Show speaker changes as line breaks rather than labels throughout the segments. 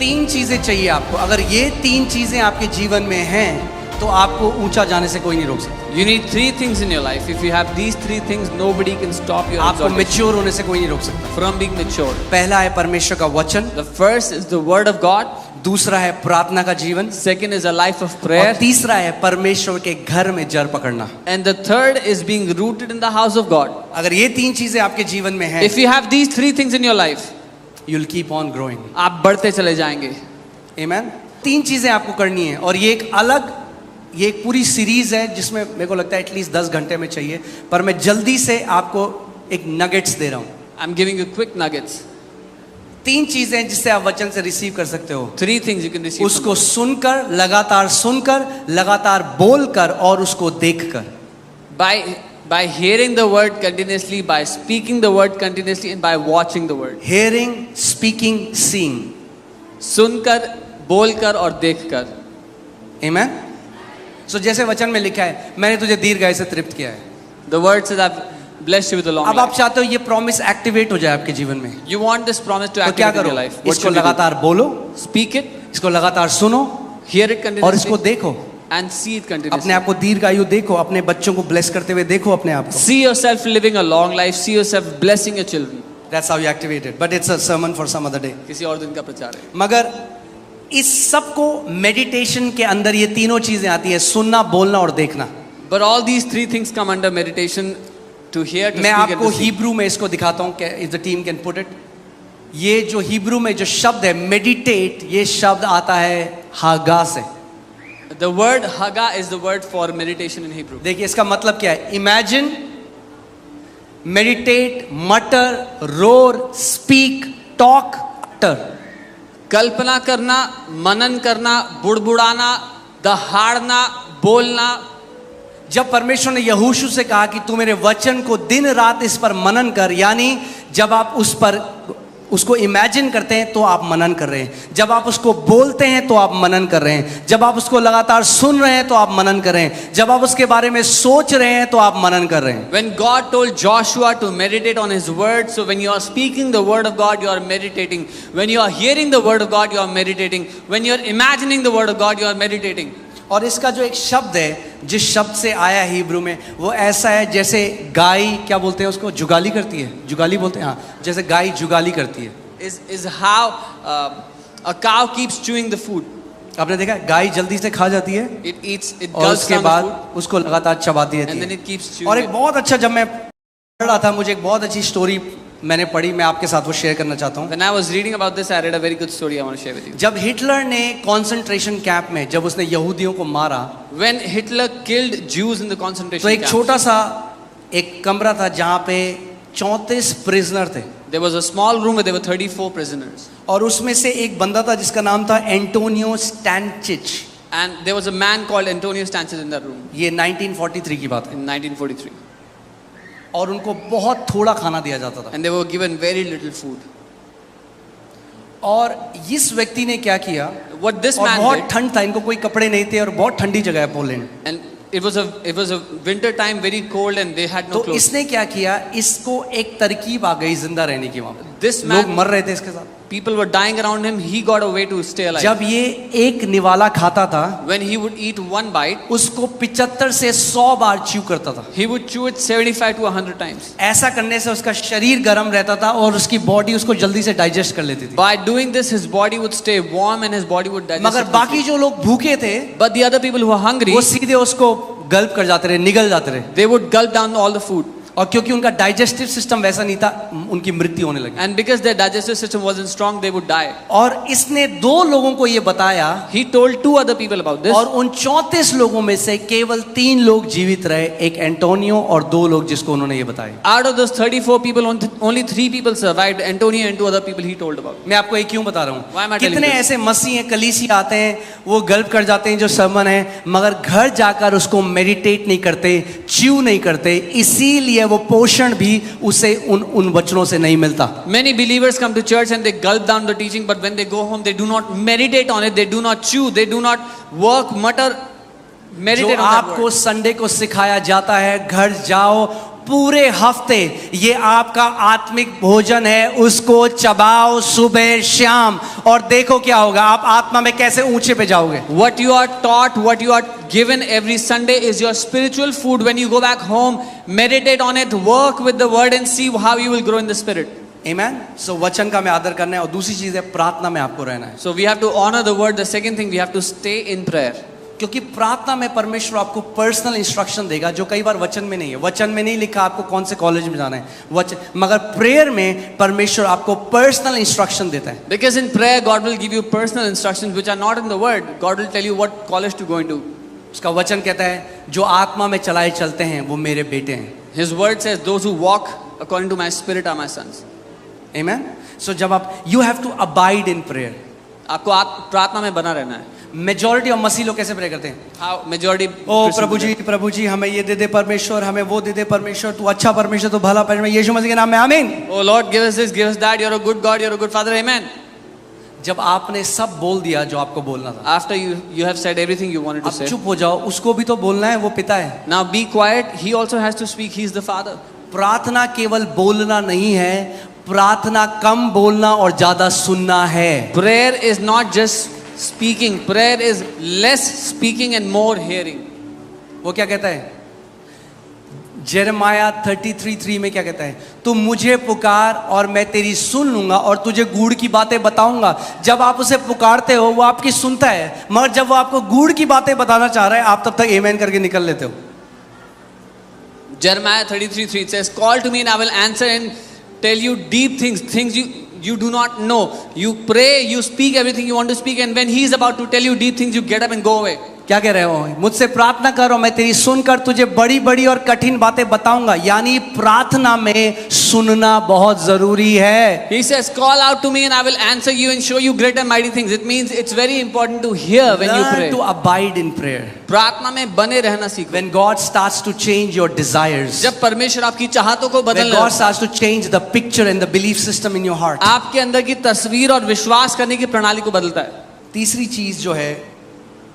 तीन चीजें चाहिए आपको, अगर ये तीन चीजें आपके जीवन में हैं तो आपको ऊंचा जाने से कोई नहीं रोक सकता।
You need three things in your life. If you have these three things, nobody can stop your
आपको
exaltation
मैच्योर होने से कोई नहीं रोक सकता।
from being mature.
पहला है परमेश्वर का वचन,
The first is the word of God.
दूसरा है प्रार्थना का जीवन,
Second is a life of
और
prayer.
तीसरा है परमेश्वर के घर में जड़ पकड़ना।
And the third is being rooted in the house of God.
अगर ये तीन चीजें आपके जीवन में हैं,
If you have these three things in your life,
you'll keep on growing।
आप बढ़ते चले जाएंगे।
Amen? तीन चीजें आपको करनी है, और ये एक पूरी सीरीज है जिसमें मेरे को लगता है एटलीस्ट 10 घंटे में चाहिए, पर मैं जल्दी से आपको एक नगेट्स दे रहा हूं।
I'm giving you quick nuggets.
तीन चीजें हैं जिससे आप वचन से रिसीव कर सकते हो।
Three things you can receive.
उसको सुनकर, लगातार बोलकर और उसको देखकर।
By hearing the word continuously, by speaking the word continuously, and by watching the word.
Hearing, speaking, seeing।
सुनकर, बोलकर और देखकर।
Amen? So जैसे वचन में लिखा है, मैंने तुझे दीर्घायु से तृप्त किया है।
The word says, I've blessed you with a long
अब आप
life.
चाहते हो ये प्रॉमिस एक्टिवेट हो जाए आपके जीवन में,
You want this promise to
तो क्या
activate in
करो?
your life. What
इसको
should you do?
लगातार बोलो,
Speak it,
इसको लगातार सुनो,
hear it
और
continuously,
इसको देखो।
and see it
अपने
continuously.
आप को दीर्घायु देखो, अपने बच्चों को ब्लेस करते हुए देखो अपने आप को।
See yourself living a long life. See yourself blessing your children.
That's how you activate it. But it's a sermon for some other day.
किसी और दिन का प्रचार है।
मगर इस सब को मेडिटेशन के अंदर ये तीनों चीजें आती है, सुनना, बोलना और देखना।
But all these three things come under meditation: to hear, to
मैं
speak, and
आपको
to see.
हिब्रू में इसको दिखाता हूँ, if the team can put it। ये जो हिब्रू में जो शब्द है मेडिटेट, ये शब्द आता है हागा से।
The word haga is the word for meditation in Hebrew.
देखिए इसका मतलब क्या है। इमेजिन, मेडिटेट, मटर, रोर, स्पीक, टॉक, अटर।
कल्पना करना, मनन करना, बुड़बुड़ाना, दहाड़ना, बोलना।
जब परमेश्वर ने यहोशू से कहा कि तू मेरे वचन को दिन रात इस पर मनन कर, यानी जब आप उसको इमेजिन करते हैं तो आप मनन कर रहे हैं, जब आप उसको बोलते हैं तो आप मनन कर रहे हैं, जब आप उसको लगातार सुन रहे हैं तो आप मनन कर रहे हैं, जब आप उसके बारे में सोच रहे हैं तो आप मनन कर रहे हैं।
When God told Joshua to meditate on his word, so when you are speaking the word of God, you are meditating. When you are hearing the word of God, you are meditating. When you are imagining the word of God, you are meditating.
और इसका जो एक शब्द है, जिस शब्द से आया है हिब्रू में, वो ऐसा है जैसे गाय, क्या बोलते हैं उसको, जुगाली करती है, जुगाली बोलते हैं, हाँ, जैसे गाय जुगाली करती है।
Is how a cow keeps chewing the food.
आपने देखा गाय जल्दी से खा जाती है,
It eats, it
और
gulps
उसके
down the
बाद
food,
उसको लगातार चबाती
and then
रहती है।
it keeps
और
chewing
एक
it.
बहुत अच्छा, जब मैं पढ़ रहा था, मुझे एक बहुत अच्छी स्टोरी मैंने पढ़ी, मैं आपके साथ वो शेयर करना चाहता हूँ।
When I was reading about this, I read a very good story I want to share with you.
जब हिटलर ने कॉन्सेंट्रेशन कैंप में, जब उसने यहूदियों को मारा,
When Hitler killed Jews in the
तो
concentration
एक
camps,
छोटा सा एक कमरा था जहाँ पे 34 प्रिजनर थे,
there was a small room where there were 34 prisoners.
और उसमें से एक बंदा था जिसका नाम था Antonio स्टैनचिच।
And there was a man called Antonio Stanches in that room
ये 1943 की बात है,
in 1943.
और उनको बहुत थोड़ा खाना दिया जाता था।
And they were given very little food.
और इस व्यक्ति ने क्या किया,
What this
और
man
बहुत
did,
ठंड था, इनको कोई कपड़े नहीं थे, और बहुत ठंडी जगह है Poland,
and it was a winter time, very cold, and they had no
तो
clothes.
इसने क्या किया, इसको एक तरकीब आ गई जिंदा रहने की। वहां पे
This
लोग
man,
मर रहे थे इसके साथ।
people were dying around him. He got a way to stay alive.
जब ये एक निवाला खाता था,
When he would eat one bite,
उसको 75 से 100 बार च्यू करता था।
he would chew it 75 to 100 times.
ऐसा करने से उसका शरीर गर्म रहता था और उसकी बॉडी उसको जल्दी से डाइजेस्ट कर लेती थी।
By doing this, his body would stay warm and his body would digest.
मगर
it
बाकी
quickly.
जो लोग भूखे थे,
But the other people who were hungry,
वो सीधे उसको गल्प कर जाते रहे, निगल जाते रहे,
they would gulp down all the food.
और क्योंकि उनका डाइजेस्टिव सिस्टम वैसा नहीं था, उनकी मृत्यु होने लगी।
And because their digestive system wasn't strong, they would die.
और इसने 2 लोगों को ये बताया,
He told 2 other people about this.
और उन 34 लोगों में से केवल 3 लोग जीवित रहे, एक एंटोनियो और 2 लोग जिसको उन्होंने ये बताया।
Out of those 34 people, only 3 people survived. Antonio and 2 other people he told about.
मैं आपको ये क्यों बता रहा
Why am I
हूँ,
telling
कितने
this?
ऐसे मसीह हैं, कलीसिया आते हैं, वो गल्प कर जाते हैं जो सरमन है, मगर घर जाकर उसको मेडिटेट नहीं करते, च्यू नहीं करते, इसीलिए वो पोषण भी उसे उन वचनों से नहीं मिलता।
Many believers come to church and they gulp down the teaching, but when they go home, they do not meditate on it, they do not chew, they do not work, mutter,
जो
meditate on that
आपको
word.
Sunday को सिखाया जाता है, घर जाओ, पूरे हफ्ते ये आपका आत्मिक भोजन है, उसको चबाओ सुबह शाम, और देखो क्या होगा, आप आत्मा में कैसे ऊंचे पे जाओगे।
What you are taught, what you are given every Sunday is your spiritual food. When you go back home, meditate on it, work with the word and see how you will grow in the spirit.
Amen? So वचन का हमें आदर करना है, और दूसरी चीज है प्रार्थना में आपको रहना है,
So we have to honor the word. The second thing, we have to stay in prayer.
क्योंकि प्रार्थना में परमेश्वर आपको पर्सनल इंस्ट्रक्शन देगा जो कई बार वचन में नहीं है। वचन में नहीं लिखा आपको कौन से कॉलेज में जाना है वचन, मगर प्रेयर में परमेश्वर आपको पर्सनल इंस्ट्रक्शन देता है।
Because in prayer, God will give you personal instructions which are not in the word. God will tell you what college to go into.
उसका वचन कहता है जो आत्मा में चलाए चलते हैं वो मेरे बेटे हैं।
His word says, those who walk according to my spirit are my sons.
Amen? So जब आप you have to abide in prayer.
आपको प्रार्थना में बना रहना है।
मेजॉरिटी ऑफ मसीह लोग कैसे प्रे करते हैं?
How majority
ओ प्रभु जी हमें ये दे दे परमेश्वर, हमें वो दे दे परमेश्वर, तू अच्छा परमेश्वर, तू भला परमेश्वर, यीशु मसीह के नाम में आमीन।
Oh Lord, give us this, give us that. You're a good God, you're a good Father. Amen.
जब आपने सब बोल दिया जो आपको बोलना था,
After you have said everything you wanted to
अब
say,
चुप हो जाओ, उसको भी तो बोलना है, वो पिता है।
now be quiet. He also has to speak. He's the Father.
प्रार्थना केवल बोलना नहीं है, प्रार्थना कम बोलना और ज्यादा सुनना है।
Prayer is not just speaking. Prayer is less speaking and more hearing.
वो क्या कहता है? जेरेमाया 33:3 में क्या कहता है? तू मुझे पुकार और मैं तेरी सुन लूंगा और तुझे गूढ़ की बातें बताऊंगा। जब आप उसे पुकारते हो वो आपकी सुनता है, मगर जब वो आपको गूढ़ की बातें बताना चाह रहा है आप तब तक आमेन करके निकल लेते हो।
Jeremiah 33:3 it says, call to me and I will answer and tell you deep things, things you do not know. You pray, you speak everything you want to speak, and when he is about to tell you deep things, you get up and go away.
क्या कह रहे हो? मुझसे प्रार्थना करो, मैं तेरी सुनकर तुझे बड़ी बड़ी और कठिन बातें बताऊंगा। यानी प्रार्थना में सुनना बहुत जरूरी है।
He says, call out to me and I will answer you and show you great and mighty things. It means it's very important to hear when you pray.
Learn to abide in prayer.
प्रार्थना में बने रहना सीखो।
When God starts to change your desires,
जब परमेश्वर आपकी चाहतों को
when
बदलना,
God starts to change the picture and the belief system in your heart,
आपके अंदर की तस्वीर और विश्वास करने की प्रणाली को बदलता है।
तीसरी चीज जो है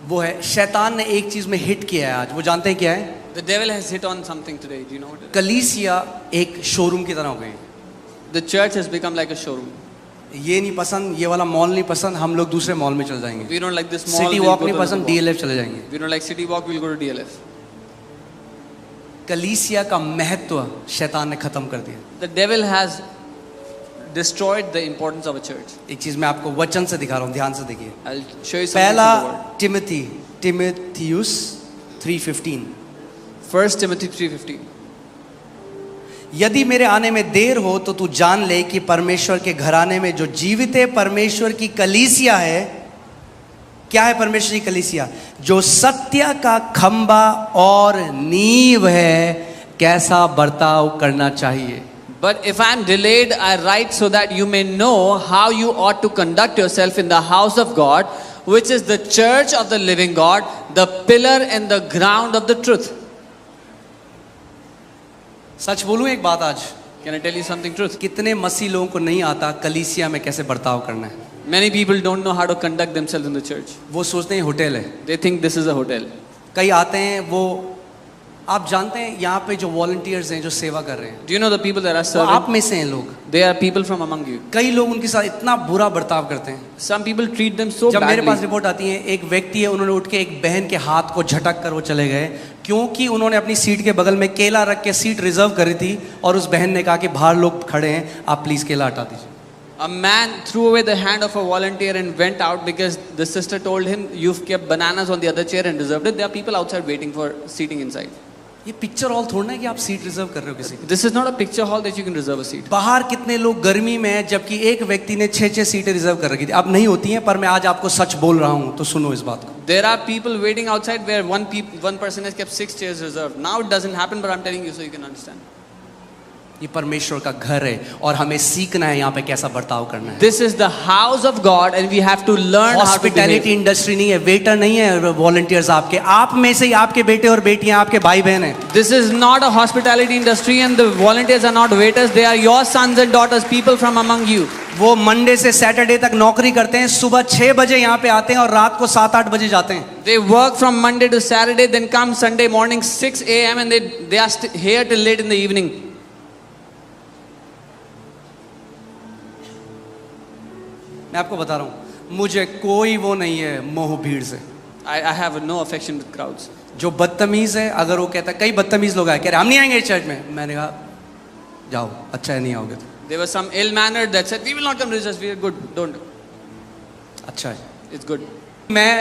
वो है, शैतान ने एक चीज में हिट किया है आज, वो जानते हैं क्या है?
The devil has hit on something today. Do you know what it is?
कलीसिया एक शोरूम की तरह हो गई।
The church has become like a showroom.
ये नहीं पसंद, ये वाला मॉल नहीं पसंद, हम लोग दूसरे मॉल में चले जाएंगे।
We don't like this mall.
City
we'll
walk
go
नहीं
to
पसंद,
the mall.
DLF चले जाएंगे।
We don't like city walk. We'll go to DLF.
कलीसिया का महत्व शैतान ने खत्म कर दिया।
The devil has destroyed the importance of a church.
एक चीज मैं आपको वचन से दिखा रहा हूँ, ध्यान से देखिए।
I'll show you something
पहला
from the word.
टिमोथियुस 3:15,
1 Timothy 3:15.
यदि मेरे आने में देर हो तो तू जान ले कि परमेश्वर के घराने में जो जीवित परमेश्वर की कलीसिया है, क्या है परमेश्वर की कलीसिया? जो सत्य का खंबा और नींव है, कैसा बर्ताव करना चाहिए।
But if I am delayed, I write so that you may know how you ought to conduct yourself in the house of God, which is the church of the living God, the pillar and the ground of the truth.
सच बोलूं एक बात आज,
Can I tell you something truth?
कितने मसीह लोगों को नहीं आता कलीसिया में कैसे बर्ताव करना है।
Many people don't know how to conduct themselves in the church.
वो सोचते हैं होटल है।
They think this is a hotel.
कई आते हैं, वो आप जानते हैं यहाँ पे जो वॉलंटियर्स हैं जो सेवा कर रहे हैं,
Do you know the people that are
वो
serving?
आप में से हैं लोग।
They are people from among you.
कई लोग उनके साथ इतना बुरा बर्ताव करते हैं।
Some people treat them so
जब मेरे पास
badly.
रिपोर्ट आती है, एक व्यक्ति है, उन्होंने उठ के एक बहन के हाथ को झटक कर वो चले गए, क्योंकि उन्होंने अपनी सीट के बगल में केला रख के सीट रिजर्व करी थी, और उस बहन ने कहा कि बाहर लोग खड़े हैं, आप प्लीज केला हटा दीजिए।
A man threw away the hand of a volunteer and went out because the sister told him, "You've kept bananas on the other chair and reserved it." There are people outside waiting for seating inside.
ये picture hall थोड़ा ना है कि आप seat reserve कर रहे हो किसी की।
This is not a picture hall that you can reserve a seat.
बाहर कितने लोग गर्मी में हैं, जबकि एक व्यक्ति ने 6-6 सीटें रिजर्व कर रखी थी। अब नहीं होती हैं, पर मैं आज आपको सच बोल रहा हूं, तो सुनो इस बात को।
There are people waiting outside where one person has kept 6 chairs reserved. Now it doesn't happen, but I'm telling you so you can understand.
ये परमेश्वर का घर है और हमें सीखना है यहाँ पे कैसा बर्ताव करना है।
This is the house of God and we have to learn how to
hospitality
behave.
Industry नहीं है, वेटर नहीं है वॉलंटियर्स आपके, आप में से ही आपके बेटे और बेटियां, आपके भाई बहन हैं।
This is not a hospitality industry and the volunteers are not waiters. They are your sons and daughters, people from among you.
वो मंडे से सैटरडे तक नौकरी करते हैं, सुबह 6 बजे यहाँ पे आते हैं और रात को 7-8 बजे जाते हैं.
They work from Monday to Saturday, then come Sunday morning 6 a.m. and they are here till late in the evening.
मैं आपको बता रहा हूँ, मुझे कोई वो नहीं है मोह भीड़ से.
I have no affection with crowds.
जो बदतमीज है, अगर वो कहता है, कई बदतमीज लोग आए कह रहे हम नहीं आएंगे चर्च में, मैंने कहा जाओ, अच्छा है नहीं आओगे तो.
There was some ill-mannered that said, we will not come to church, we are good, don't.
अच्छा है.
It's good.
मैं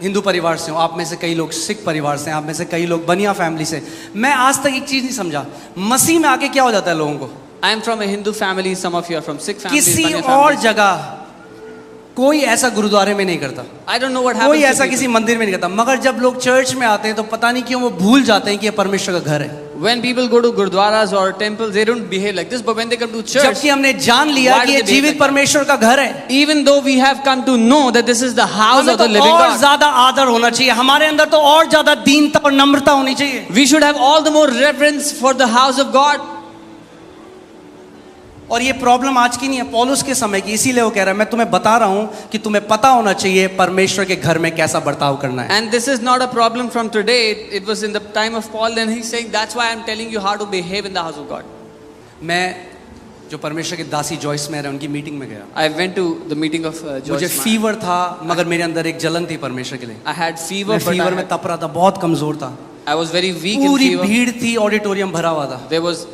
हिंदू परिवार से हूँ, आप में से कई लोग सिख परिवार से हैं, आप में से कई लोग बनिया फैमिली से. मैं आज तक एक चीज नहीं समझा, मसीह में आके क्या हो जाता है लोगों को.
I am from a Hindu family, some of you are from Sikh families.
किसी
Banya
और
families.
जगह कोई ऐसा गुरुद्वारे में नहीं करता,
I don't know what happens
कोई
to
ऐसा
people.
किसी मंदिर में नहीं करता, मगर जब लोग चर्च में आते हैं तो पता नहीं क्यों वो भूल जाते हैं कि ये परमेश्वर का घर है.
When people go to gurdwaras or temples, they don't behave like this. But when they come to church,
जबकि हमने जान लिया
Why
कि
do
ये
they behave
जीवित
like that?
परमेश्वर का घर है.
even though we have come to know that this is the house
हमें
of the
तो
living
और
God,
ज्यादा आदर होना चाहिए, हमारे अंदर तो और ज्यादा दीनता और नम्रता होनी चाहिए.
we should have all the more reverence for the house of God.
और ये प्रॉब्लम आज की नहीं है, पौलुस के समय की. इसीलिए वो कह रहा है मैं तुम्हें बता रहा हूं कि तुम्हें पता होना चाहिए परमेश्वर के घर में कैसा बर्ताव करना है.
And this is not a problem from today. It was in the time of Paul, and he's saying that's why I'm telling you how to behave in the house of God.
मैं जो परमेश्वर की दासी Joyce में है उनकी meeting में गया.
I went to the meeting of
मुझे
Joyce Meyer.
फीवर था, मगर मेरे अंदर एक जलन थी परमेश्वर के लिए.
I had fever,
मैं
but
फीवर में तप रहा था, बहुत कमजोर था.
I was very weak in
पूरी
fever.
भीड़ थी, ऑडिटोरियम भरा हुआ था.
There was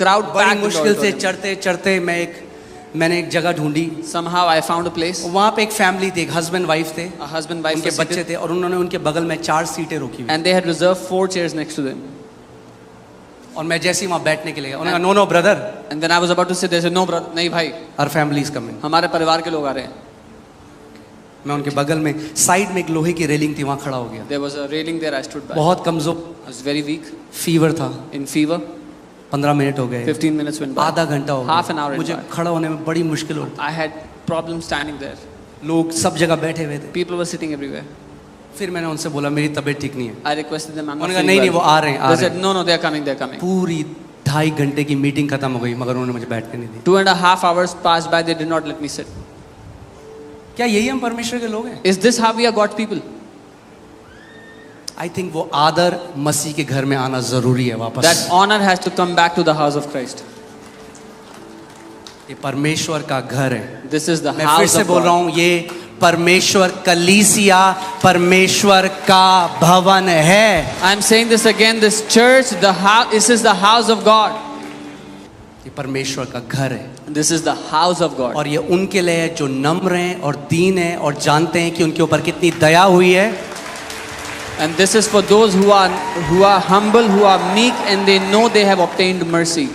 crowd
बड़ी
packed. in the
मुश्किल से
auditorium.
चढ़ते चढ़ते मैंने एक जगह ढूंढी.
Somehow I found a place.
वहाँ पे एक फैमिली थी, एक हस्बैंड वाइफ थे,
A husband, wife,
उनके
were
बच्चे
seated,
थे और उन्होंने उनके बगल में 4 सीटें रोकी हुई.
and they had reserved 4 chairs next to them.
और मैं जैसे ही वहाँ बैठने के लिए गया, उन्होंने कहा no brother,
And then I was about to sit there. They said, "No, brother, नहीं भाई,
आवर फैमिली इज कमिंग."
हमारे परिवार के लोग आ रहे हैं.
मैं उनके बगल में साइड में एक लोहे की रेलिंग थी, वहाँ खड़ा हो गया.
There was a railing there. I stood by.
बहुत कमजोर,
I was very weak,
fever था.
in fever.
15 मिनट हो गए,
15 minutes went by.
आधा घंटा हो
Half an
गया,
hour went
मुझे
by.
खड़ा होने में बड़ी मुश्किल हो.
I had problems standing there.
लोग सब जगह बैठे हुए थे.
People were sitting everywhere.
फिर मैंने उनसे बोला मेरी तबीयत ठीक नहीं है.
I requested them. I'm not
उन्होंने कहा
feeling
नहीं नहीं
well.
वो आ रहे हैं, आ
They
रहे
said,
हैं.
"No, no, they are coming. They are coming."
पूरी 2.5 घंटे की मीटिंग खत्म हो गई, मगर उन्होंने मुझे बैठने नहीं दी.
2.5 hours passed by. They did not let me sit.
क्या यही हम परमेश्वर के लोग हैं?
Is this how we are God's people?
I think वो आदर मसीह के घर में आना जरूरी है वापस.
That honor has to come back to the house of Christ.
ये परमेश्वर का घर है.
This is the
मैं फिर
house
से
of
बोल रहा
God.
हूँ, ये परमेश्वर कलीसिया परमेश्वर का भवन है.
I'm saying this again. This church, the house. This is the house of God.
ये परमेश्वर का घर है.
This is the house of God.
और ये उनके लिए है जो नम्र हैं और दीन हैं और जानते हैं कि उनके ऊपर कितनी दया हुई है.
And this is for those who are humble, who are meek, and they know they have obtained mercy.